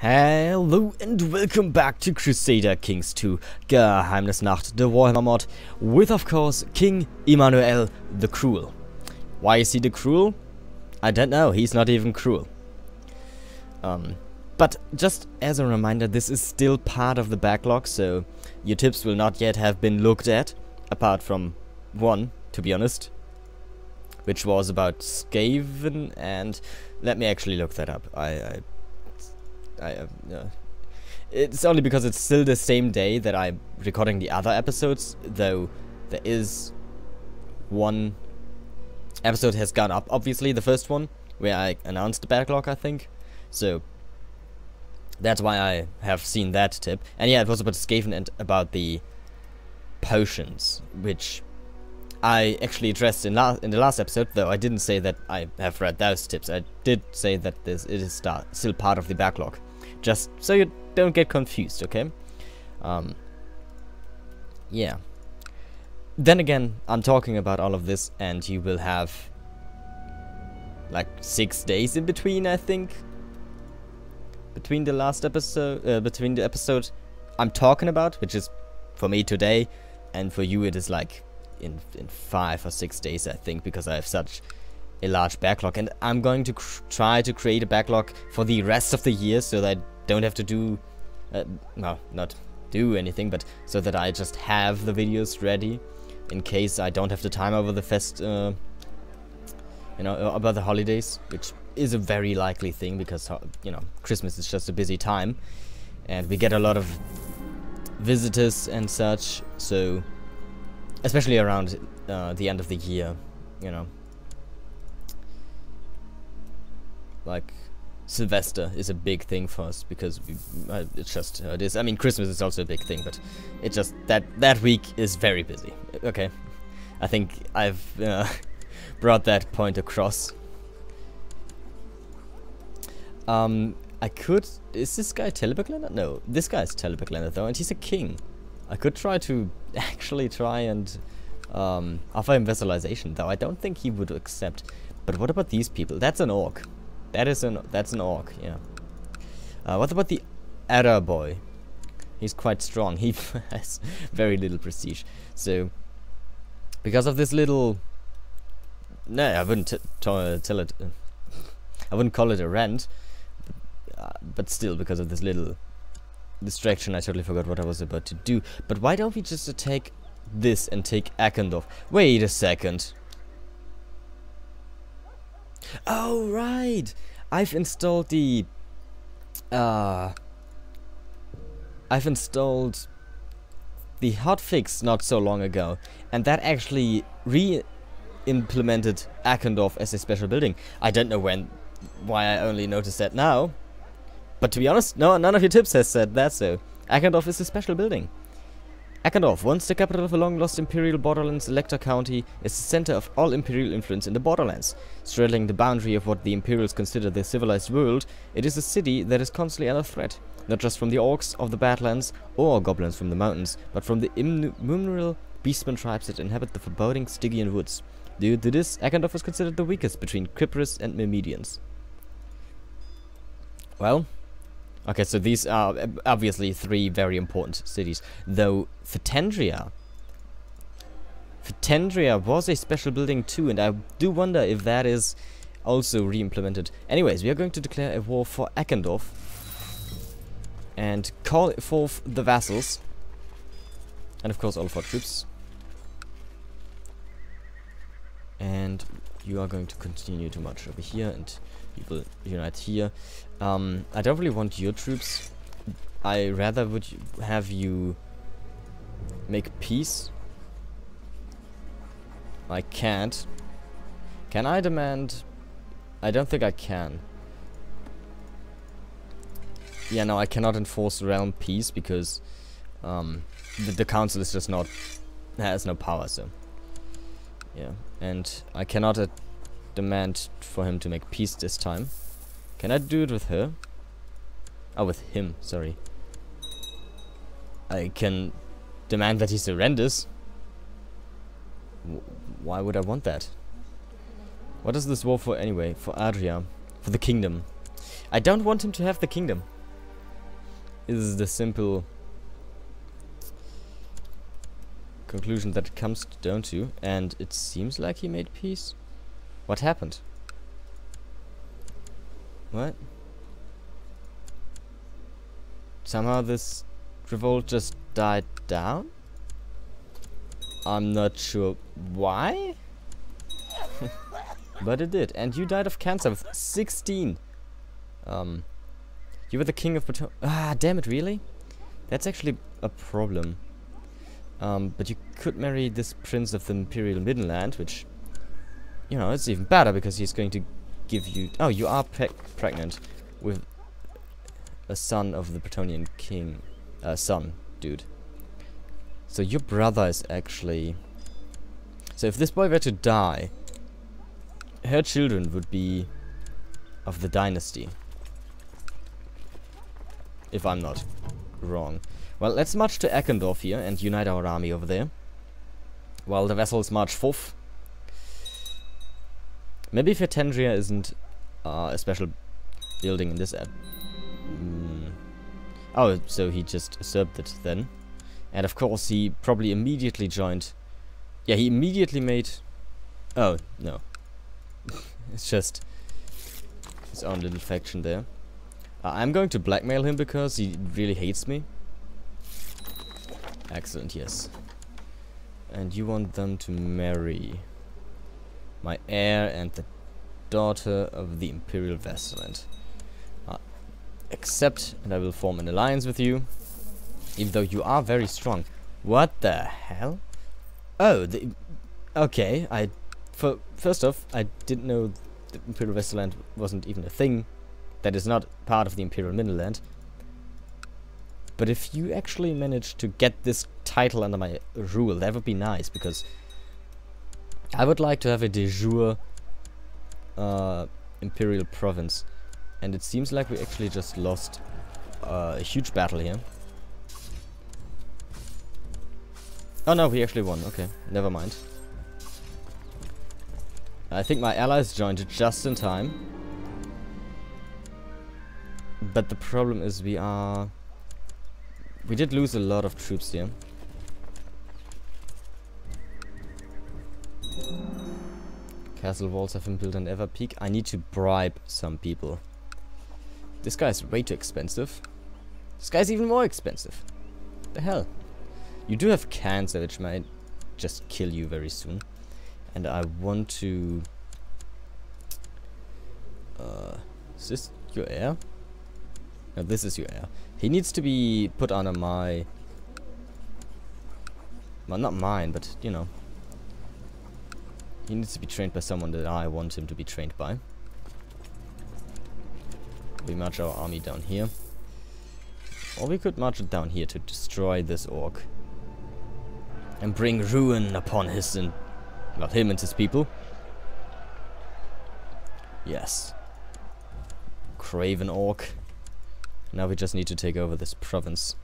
Hello and welcome back to Crusader Kings 2 Geheimnisnacht, the Warhammer mod, with of course King Emmanuel the Cruel. Why is he the Cruel? I don't know, he's not even cruel. But just as a reminder, this is still part of the backlog, so your tips will not yet have been looked at, apart from one, to be honest, which was about Skaven, and let me actually look that up. It's only because it's still the same day that I'm recording the other episodes, though there is one episode has gone up, obviously, the first one, where I announced the backlog, I think, so that's why I have seen that tip. And yeah, it was about Skaven and about the potions, which I actually addressed in the last episode, though I didn't say that I have read those tips. I did say that it is still part of the backlog, just so you don't get confused, okay? Yeah. Then again, I'm talking about all of this, and you will have like 6 days in between, I think, between the last episode, between the episode I'm talking about, which is for me today, and for you it is like in 5 or 6 days, I think, because I have such a large backlog, and I'm going to try to create a backlog for the rest of the year, so that I don't have to do, no, not do anything, but so that I just have the videos ready in case I don't have the time over the you know, about the holidays, which is a very likely thing, because, you know, Christmas is just a busy time, and we get a lot of visitors and such, so especially around the end of the year, you know. Like, Sylvester is a big thing for us, because it's just how it is. I mean, Christmas is also a big thing, but it just, that week is very busy, okay? I think I've brought that point across. I could, is this guy Teleberglander? No, this guy's Teleberglander though, and he's a king. I could try to actually try and offer him vassalization, though I don't think he would accept. But what about these people? That's an orc. That's an orc, yeah. What about the Adder boy? He's quite strong. He has very little prestige. So, because of this little, no, I wouldn't tell it. I wouldn't call it a rant, but still, because of this little distraction, I totally forgot what I was about to do. But why don't we just take this and take Akendorf? Wait a second. Oh, right! I've installed the... I've installed the hotfix not so long ago, and that actually re-implemented Akendorf as a special building. I don't know why I only noticed that now, but to be honest, no, none of your tips has said that, so Akendorf is a special building. Akendorf, once the capital of a long-lost imperial borderlands, Elector County is the center of all imperial influence in the borderlands. Straddling the boundary of what the Imperials consider their civilized world, it is a city that is constantly under threat, not just from the orcs of the Badlands or goblins from the mountains, but from the innumerable beastmen tribes that inhabit the foreboding Stygian woods. Due to this, Akendorf is considered the weakest between Kypris and Myrmidons. Well, okay, so these are obviously 3 very important cities, though Phitandria was a special building too, and I do wonder if that is also re-implemented. Anyways, we are going to declare a war for Akendorf and call forth the vassals, and of course all of our troops. And you are going to continue to march over here, and you will unite here. I don't really want your troops. I rather would have you make peace. I can't. Can I demand? I don't think I can. Yeah, no, I cannot enforce realm peace because the council is just not, has no power, so yeah. And I cannot demand for him to make peace this time. Can I do it with her? Oh, with him, sorry. I can demand that he surrenders. Why would I want that? What is this war for anyway? For Adria. For the kingdom. I don't want him to have the kingdom. is the simple conclusion that it comes down to, and it seems like he made peace. What happened? What? Somehow this revolt just died down? I'm not sure why, but it did. And you died of cancer with 16. You were the king of Breton. Ah, damn it, really? That's actually a problem. But you could marry this prince of the Imperial Midland, which, you know, it's even better because he's going to give you... Oh, you are pregnant with a son of the Bretonian king. Son, dude. So your brother is actually... So if this boy were to die, her children would be of the dynasty. If I'm not wrong. Well, let's march to Eckendorf here and unite our army over there. While the vessels march forth. Maybe Fertendria isn't a special building in this ad. Oh, so he just usurped it then. And of course he probably immediately joined... Yeah, he immediately made... Oh, no. It's just his own little faction there. I'm going to blackmail him because he really hates me. Excellent, yes. And you want them to marry my heir and the daughter of the Imperial Vassal. Accept, and I will form an alliance with you. Even though you are very strong. What the hell? Oh, okay. First off, I didn't know the Imperial Westerland wasn't even a thing. That is not part of the Imperial Midland. But if you actually manage to get this title under my rule, that would be nice, because I would like to have a de jure Imperial province. And it seems like we actually just lost a huge battle here. Oh no, we actually won. Okay, never mind. I think my allies joined it just in time. But the problem is we did lose a lot of troops here. Castle walls have been built on Ever Peak. I need to bribe some people. This guy is way too expensive. This guy's even more expensive. The hell? You do have cancer, which might just kill you very soon. And I want to... is this your heir? No, this is your heir. He needs to be put under my... Well, not mine, but, you know. He needs to be trained by someone that I want him to be trained by. We march our army down here. Or we could march it down here to destroy this orc. And bring ruin upon his and... Well, him and his people. Yes. Craven orc. Now we just need to take over this province.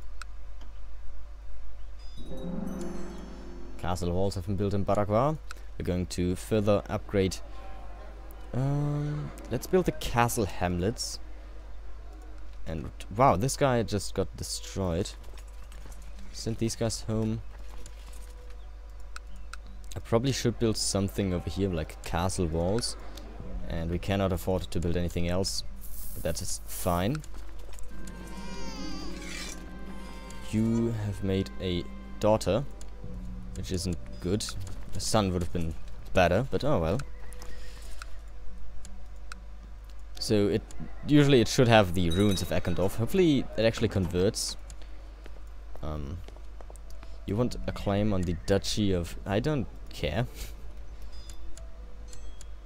Castle walls have been built in Baragua. We're going to further upgrade. Let's build the castle hamlets. And wow, this guy just got destroyed. Send these guys home. I probably should build something over here, like castle walls. And we cannot afford to build anything else. But that is fine. You have made a daughter, which isn't good. A son would have been better, but oh well. So usually it should have the ruins of Eckendorf. Hopefully it actually converts. You want a claim on the duchy of... I don't care.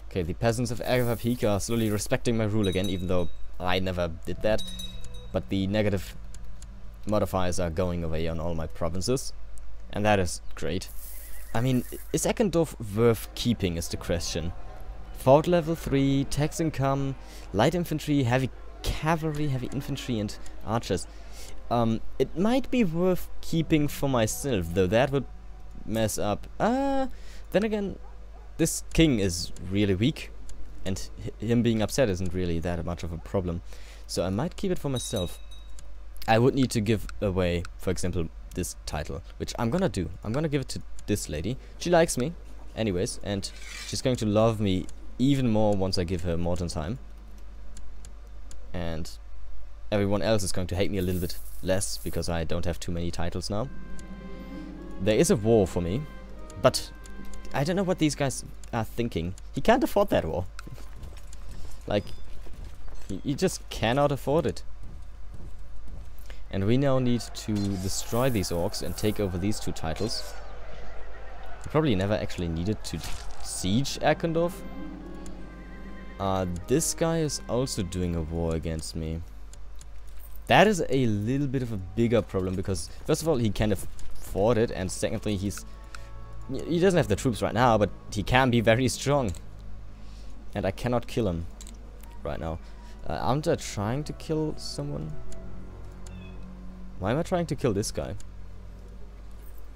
Okay, the peasants of Peak are slowly respecting my rule again, even though I never did that. But the negative modifiers are going away on all my provinces. And that is great. I mean, is Eckendorf worth keeping is the question. Fort level 3, tax income, light infantry, heavy cavalry, heavy infantry and archers. It might be worth keeping for myself, though that would mess up. Then again, this king is really weak, and him being upset isn't really that much of a problem. So I might keep it for myself. I would need to give away, for example, this title, which I'm gonna do. I'm gonna give it to this lady. She likes me, anyways, and she's going to love me even more once I give her modern time. And everyone else is going to hate me a little bit less because I don't have too many titles now. There is a war for me, but I don't know what these guys are thinking. He can't afford that war. Like, he just cannot afford it. And we now need to destroy these orcs and take over these two titles. We probably never actually needed to siege Eckendorf. This guy is also doing a war against me. That is a little bit of a bigger problem because, first of all, he can't afford it, and secondly, he doesn't have the troops right now, but he can be very strong. And I cannot kill him right now. Aren't I trying to kill someone? Why am I trying to kill this guy?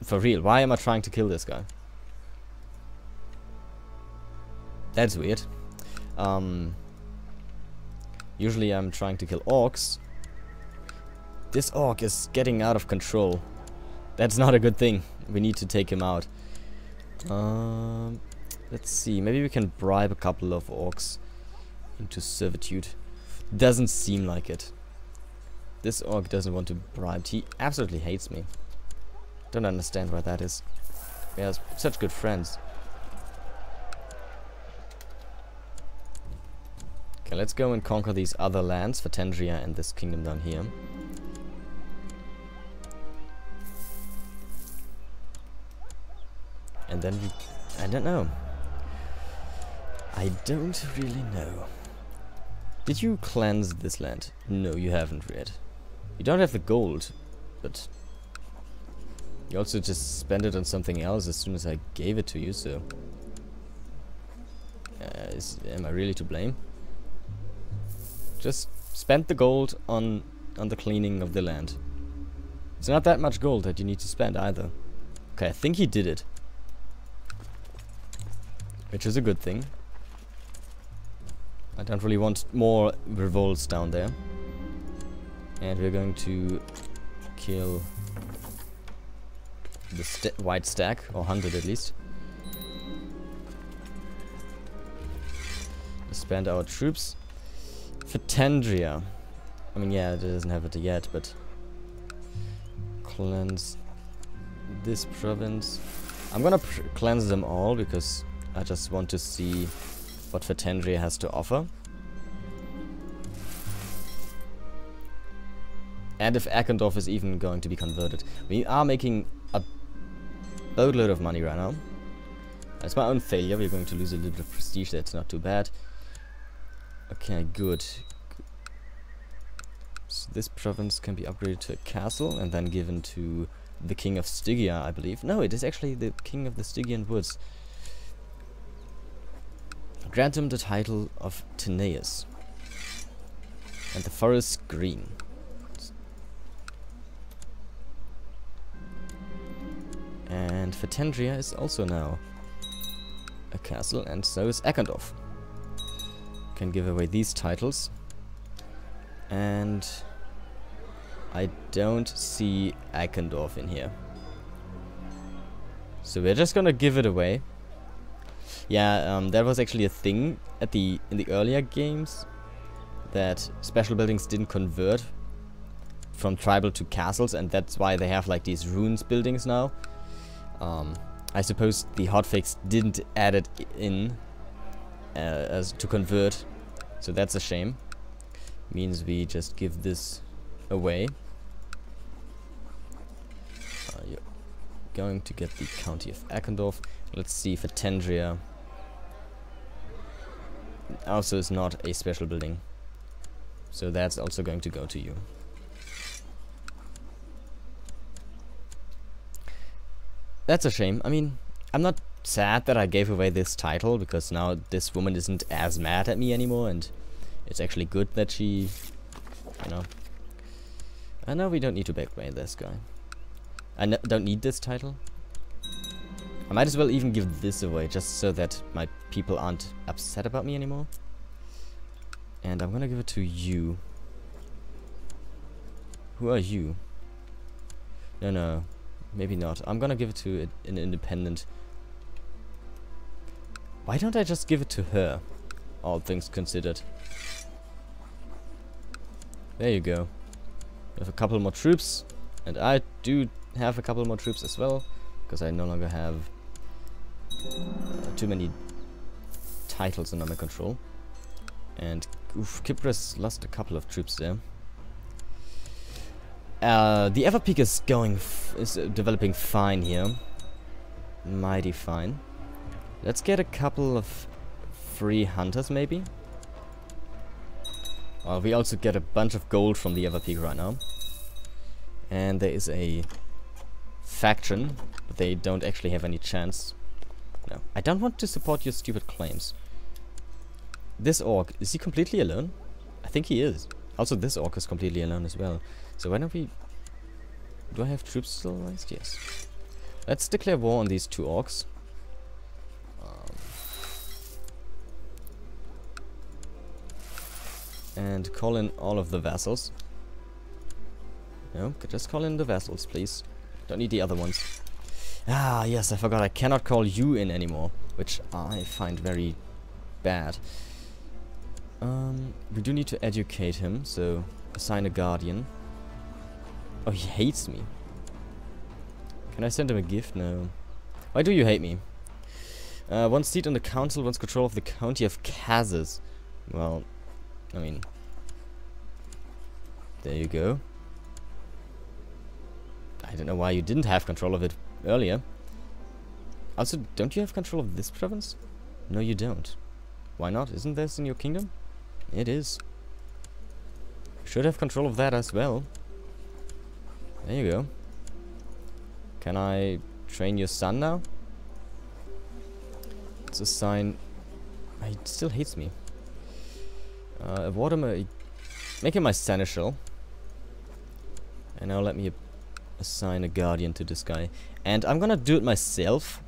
For real, why am I trying to kill this guy? That's weird. Usually I'm trying to kill orcs. This orc is getting out of control. That's not a good thing. We need to take him out. Let's see. Maybe we can bribe a couple of orcs into servitude. Doesn't seem like it. This orc doesn't want to be bribed. He absolutely hates me. Don't understand why that is. We are such good friends. Okay, let's go and conquer these other lands, Fatendria and this kingdom down here. And then we... I don't know. I don't really know. Did you cleanse this land? No, you haven't yet. You don't have the gold, but... You also just spent it on something else as soon as I gave it to you, so... am I really to blame? Just spend the gold on the cleaning of the land. It's not that much gold that you need to spend either. Okay, I think he did it. Which is a good thing. I don't really want more revolts down there. And we're going to kill the white stack, or hunt it at least. Disband our troops. Fatendria. I mean, yeah, it doesn't have it yet, but... Cleanse this province. I'm gonna cleanse them all, because I just want to see what Fatendria has to offer. And if Eckendorf is even going to be converted. We are making a boatload of money right now. That's my own failure. We're going to lose a little bit of prestige. That's not too bad. Okay, good. So this province can be upgraded to a castle and then given to the king of Stygia, I believe. No, it is actually the king of the Stygian woods. Grant him the title of Teneus. And the forest green. And Fatendria is also now a castle, and so is Eckendorf. Can give away these titles. And I don't see Eckendorf in here. So we're just gonna give it away. Yeah, that was actually a thing at in the earlier games, that special buildings didn't convert from tribal to castles, and that's why they have like these ruins buildings now. I suppose the hotfix didn't add it in as to convert, so that's a shame. Means we just give this away. You're going to get the county of Eckendorf. Let's see, Fatendria also is not a special building, so that's also going to go to you. That's a shame. I mean, I'm not sad that I gave away this title, because now this woman isn't as mad at me anymore, and it's actually good that she, you know... I know we don't need to back away this guy. I don't need this title. I might as well even give this away, just so that my people aren't upset about me anymore. And I'm gonna give it to you. Who are you? No, no. Maybe not. I'm gonna give it to an independent. Why don't I just give it to her? All things considered. There you go. We have a couple more troops. And I do have a couple more troops as well. Because I no longer have too many titles under my control. And oof, Kypros lost a couple of troops there. The Everpeak is developing fine here. Mighty fine. Let's get a couple of free hunters maybe. We also get a bunch of gold from the Everpeak right now. And there is a faction, but they don't actually have any chance. No, I don't want to support your stupid claims. This orc, is he completely alone? I think he is. Also, this orc is completely alone as well. So why don't we... Do I have troops still raised? Yes. Let's declare war on these two orcs. And call in all of the vassals. No, just call in the vassals, please. Don't need the other ones. Ah, yes, I forgot. I cannot call you in anymore, which I find very bad. We do need to educate him, so assign a guardian. Oh, he hates me. Can I send him a gift? No. Why do you hate me? One seat on the council wants control of the county of Kazas. Well, I mean, there you go. I don't know why you didn't have control of it earlier. Also, don't you have control of this province? No, you don't. Why not? Isn't this in your kingdom? It is. Should have control of that as well. There you go. Can I train your son now? It's a sign. He still hates me. Warhammer, make him my seneschal. And now let me assign a guardian to this guy. And I'm gonna do it myself.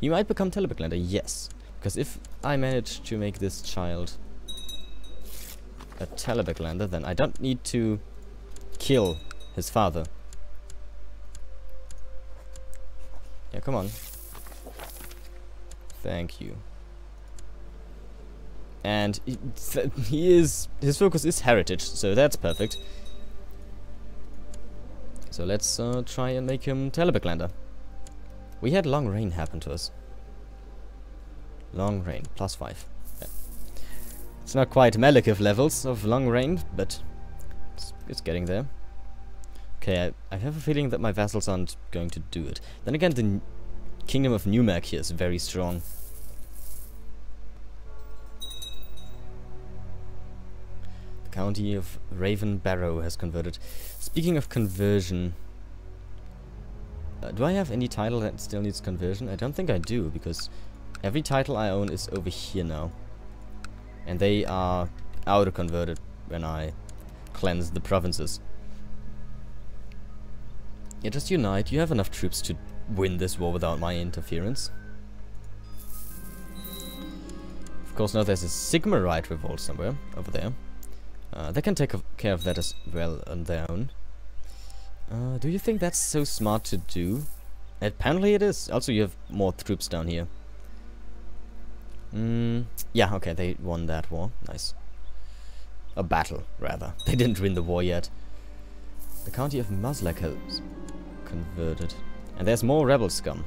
He might become Telebaklander, yes. Because if I manage to make this child a Telebaklander, then I don't need to kill his father. Yeah, come on. Thank you. And his focus is heritage, so that's perfect. So let's try and make him Telebaklander. We had long rain happen to us. Long rain, +5. Yeah. It's not quite Malekith levels of long rain, but it's getting there. Okay, I have a feeling that my vassals aren't going to do it. Then again, the Kingdom of Numak here is very strong. The county of Raven Barrow has converted. Speaking of conversion, do I have any title that still needs conversion? I don't think I do, because every title I own is over here now. And they are auto-converted when I cleanse the provinces. Yeah, just unite. You have enough troops to win this war without my interference. Of course, now there's a Sigmarite revolt somewhere over there. They can take care of that as well on their own. Do you think that's so smart to do? Apparently it is. Also, you have more troops down here. Yeah, okay, they won that war. Nice. A battle, rather. They didn't win the war yet. The county of Muslak has converted. And there's more rebel scum.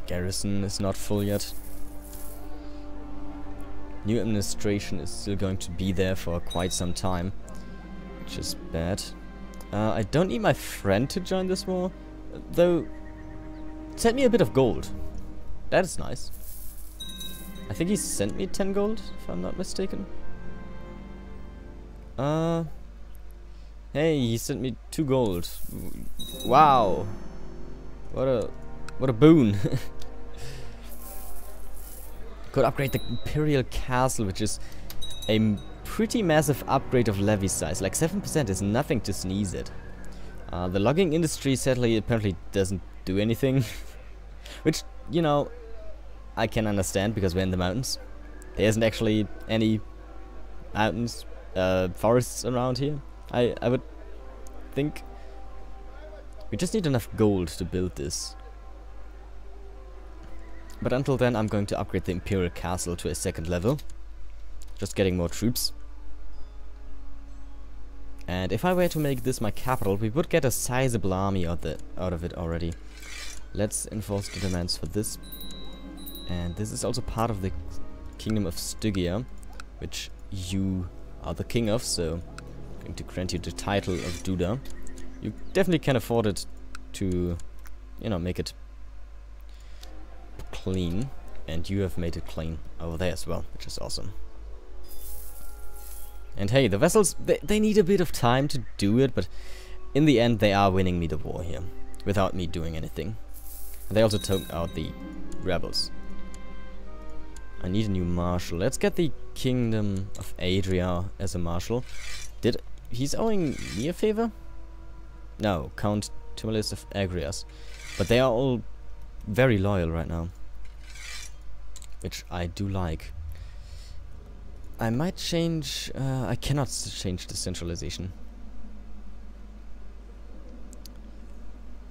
Garrison is not full yet. New administration is still going to be there for quite some time, which is bad. I don't need my friend to join this war, though. Send me a bit of gold. That is nice. I think he sent me 10 gold, if I'm not mistaken. Hey, he sent me 2 gold. Wow. What a boon. Could upgrade the Imperial Castle, which is a pretty massive upgrade of levy size. Like 7% is nothing to sneeze at. The logging industry sadly apparently doesn't do anything. Which, you know, I can understand because we're in the mountains. There isn't actually any mountains, forests around here. I would think. We just need enough gold to build this. But until then, I'm going to upgrade the Imperial Castle to a 2nd level. Just getting more troops. And if I were to make this my capital, we would get a sizable army out of it already. Let's enforce the demands for this. And this is also part of the Kingdom of Stygia, which you are the king of, so I'm going to grant you the title of Duda. You definitely can afford it to, you know, make it clean. And you have made it clean over there as well, which is awesome. And hey, the vessels, they need a bit of time to do it, but in the end they are winning me the war here, without me doing anything. And they also took out the rebels. I need a new marshal. Let's get the Kingdom of Adria as a marshal. He's owing me a favor? No, Count Timolis of Agrias. But they are all very loyal right now, which I do like. I might change... I cannot change the centralization.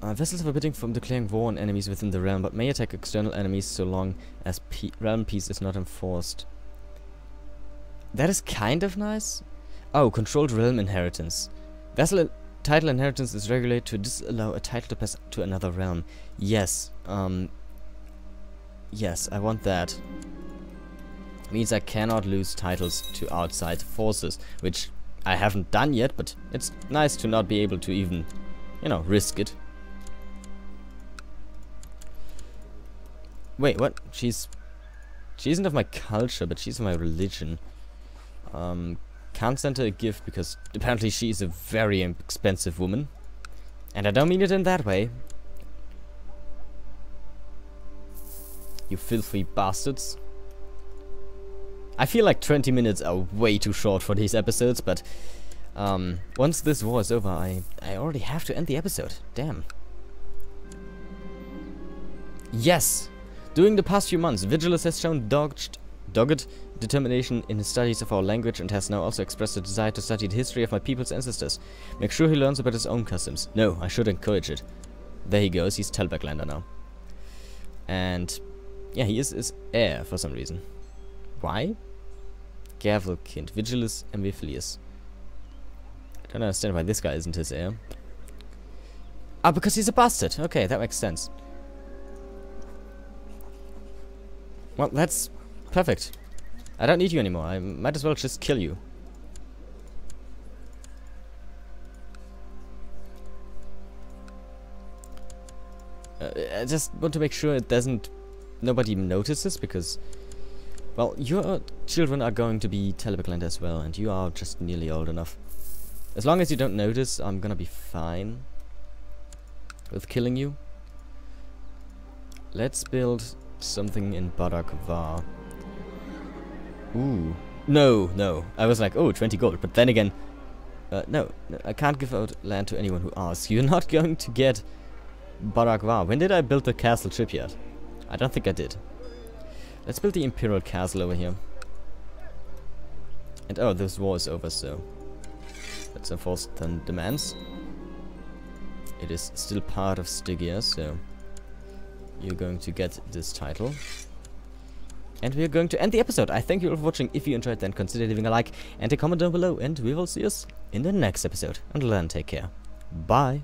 Vessels are forbidden from declaring war on enemies within the realm, but may attack external enemies so long as realm peace is not enforced. That is kind of nice. Oh, controlled realm inheritance. Vessel title inheritance is regulated to disallow a title to pass to another realm. Yes. Yes, I want that. Means I cannot lose titles to outside forces, which I haven't done yet, but it's nice to not be able to even, you know, risk it. Wait, what? She isn't of my culture, but she's of my religion. Can't send her a gift because apparently she is a very expensive woman. And I don't mean it in that way. You filthy bastards. I feel like 20 minutes are way too short for these episodes, but once this war is over, I already have to end the episode. Damn. Yes! During the past few months, Vigilus has shown dogged determination in his studies of our language and has now also expressed a desire to study the history of my people's ancestors. Make sure he learns about his own customs. No, I should encourage it. There he goes, he's Telberglander now. And yeah, he is his heir for some reason. Why? Gervelkind, Vigilus Amphilius. I don't understand why this guy isn't his heir. Ah, because he's a bastard. Okay, that makes sense. Well, that's perfect. I don't need you anymore. I might as well just kill you. I just want to make sure it doesn't... nobody notices, because... well, your children are going to be Telberglander as well, and you are just nearly old enough. As long as you don't notice, I'm gonna be fine with killing you. Let's build something in Borderprinces. Ooh. No. I was like, oh, 20 gold. But then again, no, I can't give out land to anyone who asks. You're not going to get Borderprinces. When did I build the castle shipyard? I don't think I did. Let's build the Imperial Castle over here. And oh, this war is over, so let's enforce the demands. It is still part of Stygia, so you're going to get this title. And we're going to end the episode. I thank you all for watching. If you enjoyed, then consider leaving a like and a comment down below. And we will see us in the next episode. Until then, take care. Bye.